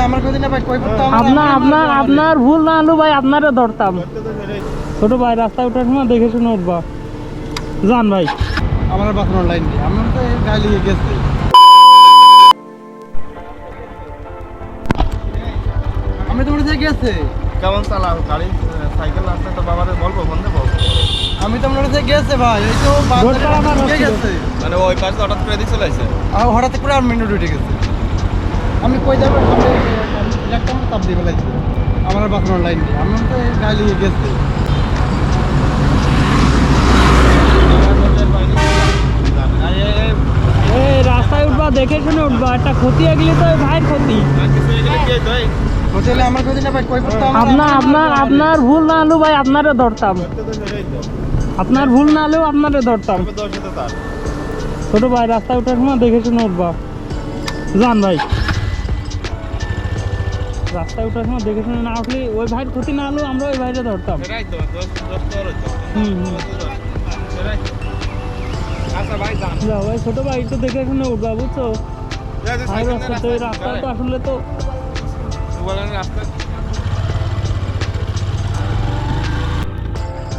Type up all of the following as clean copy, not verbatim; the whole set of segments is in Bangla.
আমার ক্ষতি না ভাই, কই করতে আপনার ভুল না আলু ভাই, আপনারে ধরতাম। ছোট ভাই রাস্তায় ওঠার সময় দেখে শুনে উঠবা, জান ভাই। আমার বাথরুম লাইন নেই, আমার তো গাড়ি গেছে। আমি তো মনে গেছে কেমন চালাও গাড়ি সাইকেল আসলে তো বাবারে বলবো ফোন দেবো। আমি তো মনে গেছে ভাই, ওই তো গেছে মানে ওই পাশে হঠাৎ করে দিয়ে চলে আসে। আর হঠাৎ করে আর মিনিট উঠে গেছে। আমি কই যাবো, একটা আমার তাপ দিয়ে ফেলাইছি। আমার বাথরুম লাইন নেই, আমার তো গাড়ি গেছে। এই রাস্তায় উঠবা দেখে শুনে উঠবা, একটা ক্ষতি এগলি তো ভাইয়ের ক্ষতি। ক্ষতি হলে আমার ক্ষতি না ভাই, কই করতে আপনার ভুল না আলু ভাই, আপনারে ধরতাম। আপনার ভুল না আলু আপনারে ধরতাম। ছোট ভাই রাস্তায় ওঠার সময় দেখে শুনে উঠবা, জান ভাই। রাস্তায় ওঠার সময় দেখে শুনে না উঠলে ওই ভাইয়ের ক্ষতি না হলেও আমরা ওই ভাইরে ধরতাম। ভাই ছোট ভাই একটু দেখে শুনে উঠবা, বুঝছো? রাস্তা তো আসলে তো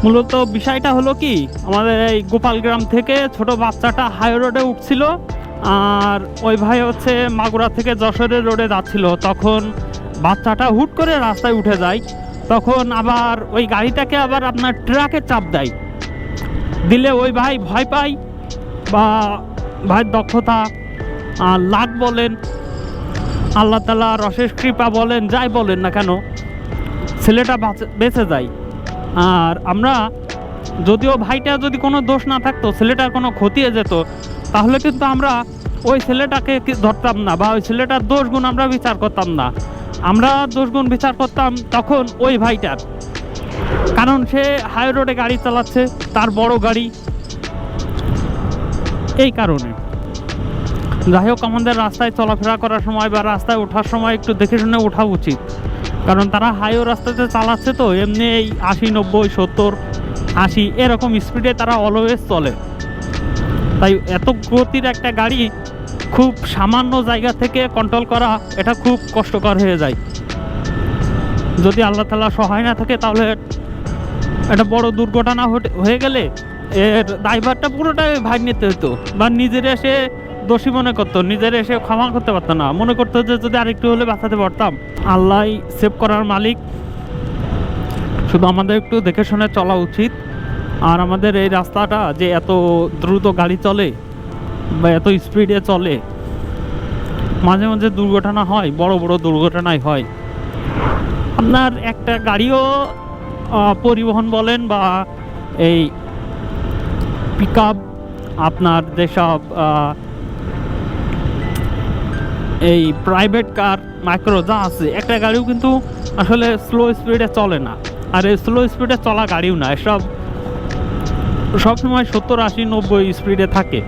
মূলত বিষয়টা হলো কি, আমাদের এই গোপালগ্রাম থেকে ছোট বাচ্চাটা হাই রোডে উঠছিল, আর ওই ভাই হচ্ছে মাগুরা থেকে যশোরের রোডে যাচ্ছিল। তখন বাচ্চাটা হুট করে রাস্তায় উঠে যায়, তখন আবার ওই গাড়িটাকে আবার আপনার ট্রাকে চাপ দেয়। দিলে ওই ভাই ভয় পায়, বা ভাইয়ের দক্ষতা লাক বলেন, আল্লাহ তাআলার অশেষ কৃপা বলেন, যাই বলেন না কেন, ছেলেটা বেঁচে যায়। আর আমরা যদিও ভাইটা যদি কোনো দোষ না থাকতো, ছেলেটার কোনো ক্ষতি হয়ে যেত, তাহলে কিন্তু আমরা ওই ছেলেটাকে ধরতাম না, বা ওই ছেলেটার দোষগুণ আমরা বিচার করতাম না। আমরা দোষগুণ বিচার করতাম তখন ওই ভাইটার, কারণ সে হাই রোডে গাড়ি চালাচ্ছে, তার বড় গাড়ি, এই কারণে। যাই হোক, আমাদের রাস্তায় চলাফেরা করার সময় বা রাস্তায় ওঠার সময় একটু দেখে শুনে ওঠা উচিত, কারণ তারা হাইওয়ে রাস্তাতে চালাচ্ছে, তো এমনি এই 80, 90, 70, 80 এরকম স্পিডে তারা অলওয়েজ চলে। তাই এত গতির একটা গাড়ি খুব সামান্য জায়গা থেকে কন্ট্রোল করা, এটা খুব কষ্টকর হয়ে যায়। যদি আল্লাহ তাআলা সহায় না থাকে, তাহলে একটা বড় দুর্ঘটনা হয়ে গেলে এর দায়ভারটা পুরোটাই ভাই নিতে হতো, বা নিজের এসে দোষী মনে করতো, নিজের এসে ক্ষমা করতে পারতো না, মনে করতো যে যদি আরেকটু হলে বাঁচাতে পারতাম। আল্লাহ সেভ করার মালিক, শুধু আমাদের একটু দেখে শুনে চলা উচিত। আর আমাদের এই রাস্তাটা যে এত দ্রুত গাড়ি চলে বা এত স্পিডে চলে, মাঝে মাঝে দুর্ঘটনা হয়, বড় বড় দুর্ঘটনাই হয়। আপনার একটা গাড়িও পরিবহন বলেন বা এই পিক আপ, আপনার যেসব এই প্রাইভেট কার, মাইক্রো যা আছে, একটা গাড়িও কিন্তু আসলে স্লো স্পিডে চলে না। আর এই স্লো স্পিডে চলা গাড়িও না, এসব সবসময় 70, 80, 90 স্পিডে থাকে।